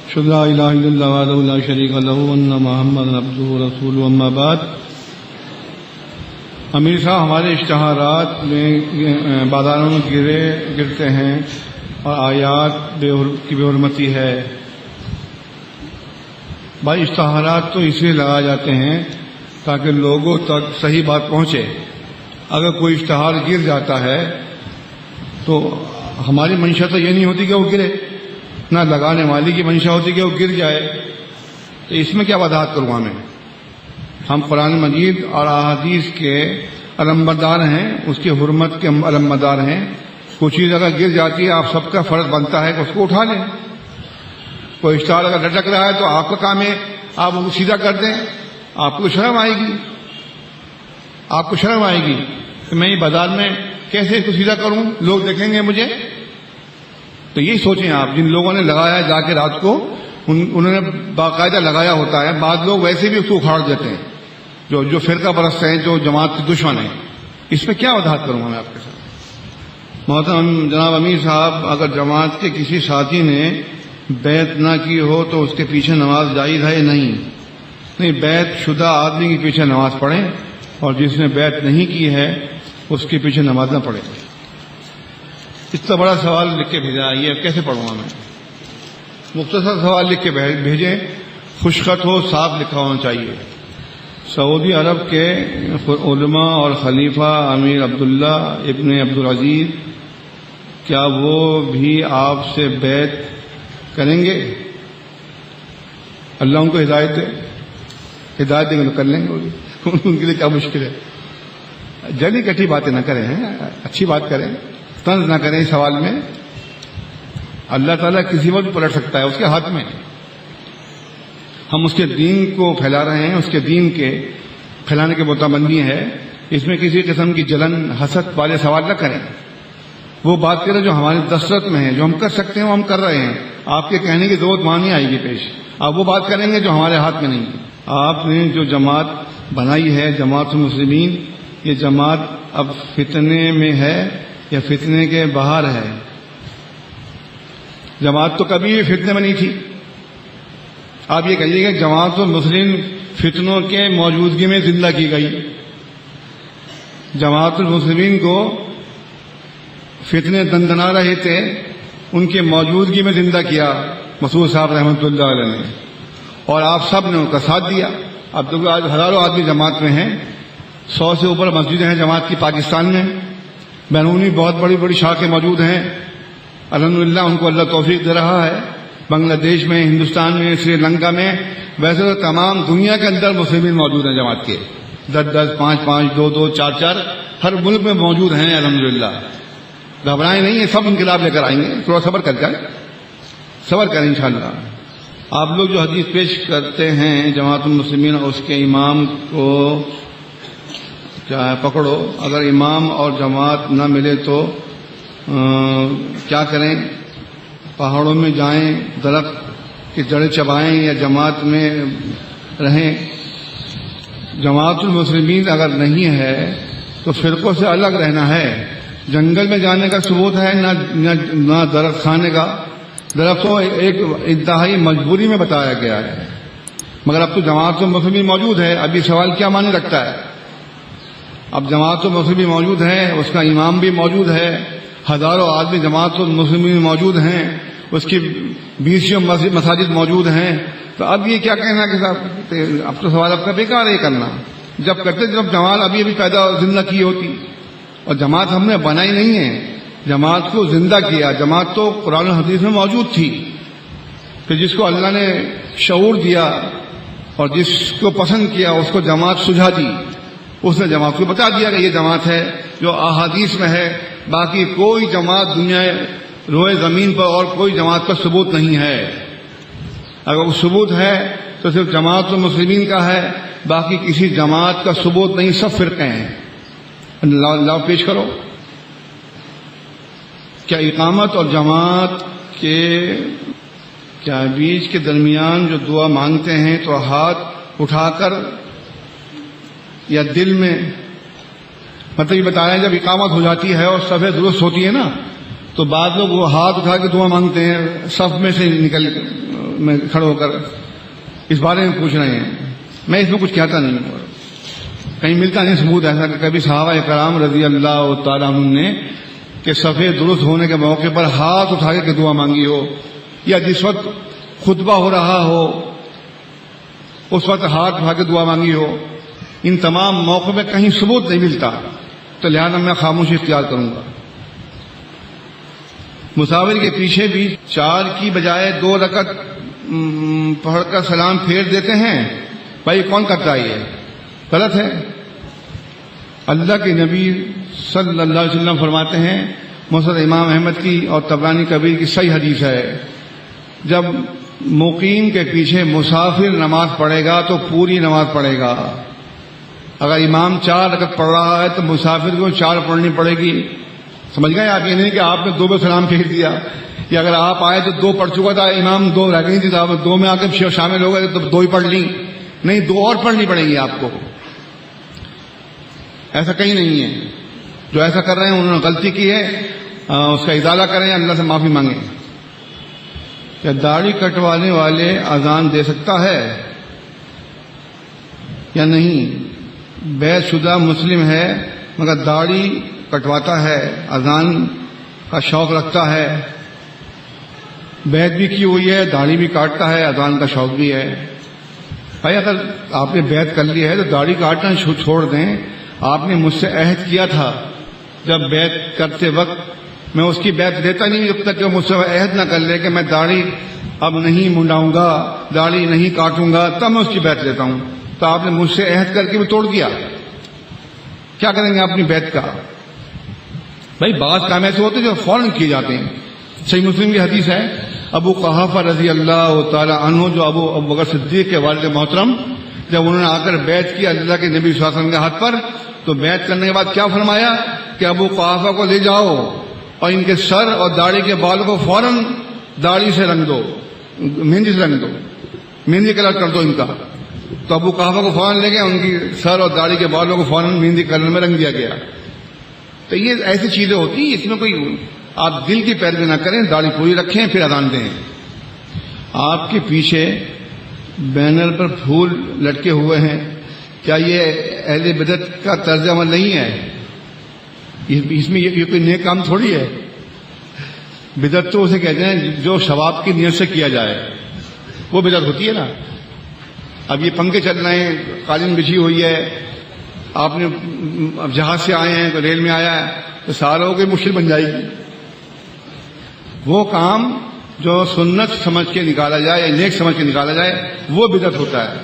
اشهد لا اله الا الله وحده لا شريك له وان محمدا عبده ورسوله اما بعد. امیر صاحب ہمارے اشتہارات میں بازاروں میں گرتے ہیں اور آیات کی بے حرمتی ہے. بھائی اشتہارات تو اس لیے لگائے جاتے ہیں تاکہ لوگوں تک صحیح بات پہنچے. اگر کوئی اشتہار گر جاتا ہے تو ہماری منشا تو یہ نہیں ہوتی کہ وہ گرے، نہ لگانے والی کی منشا ہوتی کہ وہ گر جائے. تو اس میں کیا وضاحت کروں میں؟ ہم قرآن مجید اور احادیث کے علمبردار ہیں، اس کی حرمت کے علمبردار ہیں. کوئی چیز اگر گر جاتی ہے آپ سب کا فرض بنتا ہے کہ اس کو اٹھا لیں. کوئی اشتہار اگر لٹک رہا ہے تو آپ کا کام ہے آپ وہ سیدھا کر دیں. آپ کو شرم آئے گی، آپ کو شرم آئے گی کہ میں یہ بازار میں کیسے اس کو سیدھا کروں، لوگ دیکھیں گے مجھے. تو یہی سوچیں آپ، جن لوگوں نے لگایا جا کے رات کو انہوں نے باقاعدہ لگایا ہوتا ہے. بعض لوگ ویسے بھی اس کو اکھاڑ دیتے ہیں، جو فرقہ پرست ہیں، جو جماعت کے دشمن ہیں. اس میں کیا وضاحت کروں میں آپ کے ساتھ؟ محترم جناب امیر صاحب، اگر جماعت کے کسی ساتھی نے بیعت نہ کی ہو تو اس کے پیچھے نماز جائز ہے یا نہیں؟ بیعت شدہ آدمی کے پیچھے نماز پڑھیں، اور جس نے بیعت نہیں کی ہے اس کے پیچھے نماز نہ پڑھیں. اتنا بڑا سوال لکھ کے بھیجا، یہ کیسے پڑھوں گا میں؟ مختصر سوال لکھ کے بھیجیں، خوشخط ہو، صاف لکھا ہونا چاہیے. سعودی عرب کے علماء اور خلیفہ امیر عبداللہ ابن عبدالعزیز، کیا وہ بھی آپ سے بیعت کریں گے؟ اللہ ان کو ہدایت دے، ہدایت دیں گے تو کر لیں گے. ان کے لیے کیا مشکل ہے؟ جلی کٹھی باتیں نہ کریں، اچھی بات کریں، طنز نہ کریں. سوال میں اللہ تعالیٰ کسی وقت پلٹ سکتا ہے، اس کے ہاتھ میں. ہم اس کے دین کو پھیلا رہے ہیں، اس کے دین کے پھیلانے کے متبندی ہے. اس میں کسی قسم کی جلن حسد والے سوال نہ کریں. وہ بات کریں جو ہماری دسترس میں ہے، جو ہم کر سکتے ہیں وہ ہم کر رہے ہیں. آپ کے کہنے کی ضرورت وہاں نہیں آئے گی پیش. آپ وہ بات کریں گے جو ہمارے ہاتھ میں نہیں ہے. آپ نے جو جماعت بنائی ہے جماعت المسلمین، یہ جماعت اب فتنے میں ہے یا فتنے کے باہر ہے؟ جماعت تو کبھی بھی فتنے میں نہیں تھی. آپ یہ کہیے کہ جماعت المسلمین فتنوں کے موجودگی میں زندہ کی گئی. جماعت المسلمین کو فتنے دندنا رہے تھے، ان کے موجودگی میں زندہ کیا مسعود صاحب رحمۃ اللہ علیہ نے، اور آپ سب نے ان کا ساتھ دیا. اب تو آج ہزاروں آدمی جماعت میں ہیں، 100 سے اوپر مسجدیں ہیں جماعت کی پاکستان میں. بیرونی بہت بڑی بڑی شاخیں موجود ہیں. الحمدللہ ان کو اللہ توفیق دے رہا ہے. بنگلہ دیش میں، ہندوستان میں، سری لنکا میں، ویسے تو تمام دنیا کے اندر مسلمین موجود ہیں جماعت کے. 10-10، 5-5، 2-2، 4-4 ہر ملک میں موجود ہیں. الحمدللہ گھبرائیں نہیں، سب انقلاب لے کر آئیں گے. تھوڑا صبر کر جائیں، صبر کریں انشاءاللہ. آپ لوگ جو حدیث پیش کرتے ہیں جماعت المسلمین اور اس کے امام کو پکڑو، اگر امام اور جماعت نہ ملے تو کیا کریں؟ پہاڑوں میں جائیں، درخت کی جڑیں چبائیں، یا جماعت میں رہیں؟ جماعت المسلمین اگر نہیں ہے تو فرقوں سے الگ رہنا ہے. جنگل میں جانے کا ثبوت ہے نہ درخت کھانے کا. درخت تو ایک انتہائی مجبوری میں بتایا گیا ہے. مگر اب تو جماعت المسلمین موجود ہے. ابھی سوال کیا معنی رکھتا ہے؟ اب جماعت المسلمین موجود ہے، اس کا امام بھی موجود ہے، ہزاروں آدمی جماعت المسلمین موجود ہیں، اس کی 20 مساجد موجود ہیں. تو اب یہ کیا کہنا کہ اب تو سوال اب کا بیکار ہے کرنا. جب کرتے جب جماعت ابھی پیدا زندہ کی ہوتی. اور جماعت ہم نے بنائی نہیں ہے، جماعت کو زندہ کیا. جماعت تو قرآن و حدیث میں موجود تھی. کہ جس کو اللہ نے شعور دیا اور جس کو پسند کیا اس کو جماعت سجھا دی. اس نے جماعت کو بتا دیا کہ یہ جماعت ہے جو احادیث میں ہے. باقی کوئی جماعت دنیا روئے زمین پر اور کوئی جماعت کا ثبوت نہیں ہے. اگر وہ ثبوت ہے تو صرف جماعت المسلمین کا ہے، باقی کسی جماعت کا ثبوت نہیں. سب فرقے ہیں. لاؤ پیش کرو. کیا اقامت اور جماعت کے کیا بیچ کے درمیان جو دعا مانگتے ہیں تو ہاتھ اٹھا کر یا دل میں؟ مطلب یہ بتایا جب اقامت ہو جاتی ہے اور صف درست ہوتی ہے نا، تو بعض لوگ وہ ہاتھ اٹھا کے دعا مانگتے ہیں، صف میں سے میں کھڑے ہو کر اس بارے میں پوچھ رہے ہیں. میں اس میں کچھ کہتا نہیں ہوں, کہیں ملتا نہیں ثبوت ایسا کہ کبھی صحابہ کرام رضی اللہ تعالیٰ عنہ نے کہ صفحے درست ہونے کے موقع پر ہاتھ اٹھا کے دعا مانگی ہو, یا جس وقت خطبہ ہو رہا ہو اس وقت ہاتھ اٹھا کے دعا مانگی ہو. ان تمام موقعوں میں کہیں ثبوت نہیں ملتا, تو لہذا میں خاموشی اختیار کروں گا. مسافر کے پیچھے بھی 4 کی بجائے 2 رکعت پڑھ کر سلام پھیر دیتے ہیں. بھائی کون کرتا ہے؟ یہ غلط ہے. اللہ کے نبی صلی اللہ علیہ وسلم فرماتے ہیں, مسند امام احمد کی اور طبرانی کبیر کی صحیح حدیث ہے, جب مقیم کے پیچھے مسافر نماز پڑھے گا تو پوری نماز پڑھے گا. اگر امام 4 رکعت پڑھ رہا ہے تو مسافر کو 4 پڑھنی پڑے گی. سمجھ گئے آپ؟ یہ نہیں کہ آپ نے 2 پہ سلام پھیر دیا, یا اگر آپ آئے تو 2 پڑھ چکا تھا, امام 2 رہ گئی تھی تو آپ 2 میں آ کے شامل ہو گئے تو 2 ہی پڑھ لی. نہیں, 2 اور پڑھنی پڑیں گی آپ کو. ایسا کہیں نہیں ہے. جو ایسا کر رہے ہیں انہوں نے غلطی کی ہے, اس کا ازالہ کریں, اللہ سے معافی مانگیں. کیا داڑھی کٹوانے والے اذان دے سکتا ہے یا نہیں؟ بیعت شدہ مسلم ہے مگر داڑھی کٹواتا ہے, اذان کا شوق رکھتا ہے, بیعت بھی کی ہوئی ہے, داڑھی بھی کاٹتا ہے, اذان کا شوق بھی ہے. بھائی اگر آپ نے بیعت کر لی ہے تو داڑھی کاٹنا چھوڑ دیں. آپ نے مجھ سے عہد کیا تھا, جب بیعت کرتے وقت میں اس کی بیعت لیتا نہیں جب تک کہ مجھ سے عہد نہ کر لے کہ میں داڑھی اب نہیں منڈاؤں گا, داڑھی نہیں کاٹوں گا, تب میں اس کی بیعت لیتا ہوں. تو آپ نے مجھ سے عہد کر کے بھی توڑ دیا. کیا کریں گے اپنی بیعت کا؟ بھائی بعض کام ایسے ہوتے ہیں جو فوراً کیے جاتے ہیں. صحیح مسلم کی حدیث ہے, ابو قحافہ رضی اللہ تعالی عنہ جو ابو بکر صدیق کے والد محترم, جب انہوں نے آ کر بیعت کی اللہ کے نبی صلی اللہ علیہ وسلم کے ہاتھ پر, تو بیعت کرنے کے بعد کیا فرمایا کہ ابو قحافہ کو لے جاؤ اور ان کے سر اور داڑھی کے بال کو فوراً داڑھی سے رنگ دو, مہندی سے رنگ دو, مہندی کلر کر دو ان کا. تو ابو قحافہ کو فوراً لے گئے, ان کی سر اور داڑھی کے بالوں کو فوراً مہندی کلر میں رنگ دیا گیا. تو یہ ایسی چیزیں ہوتی ہیں, اس میں کوئی آپ دل کی پیروی نہ کریں, داڑھی پوری رکھیں پھر اذان دیں. آپ کے پیچھے بینر پر پھول لٹکے ہوئے ہیں, کیا یہ اہل بدعت کا طرز عمل نہیں ہے؟ اس میں یہ کوئی نیک کام تھوڑی ہے. بدعت تو اسے کہتے ہیں جو ثواب کی نیت سے کیا جائے, وہ بدعت ہوتی ہے نا. اب یہ پنکھے چل رہے ہیں, قالین بچھی ہوئی ہے, آپ نے اب جہاز سے آئے ہیں تو ریل میں آیا ہے, تو ساروں کی مشکل بن جائے گی. وہ کام جو سنت سمجھ کے نکالا جائے یا نیک سمجھ کے نکالا جائے وہ بدعت ہوتا ہے.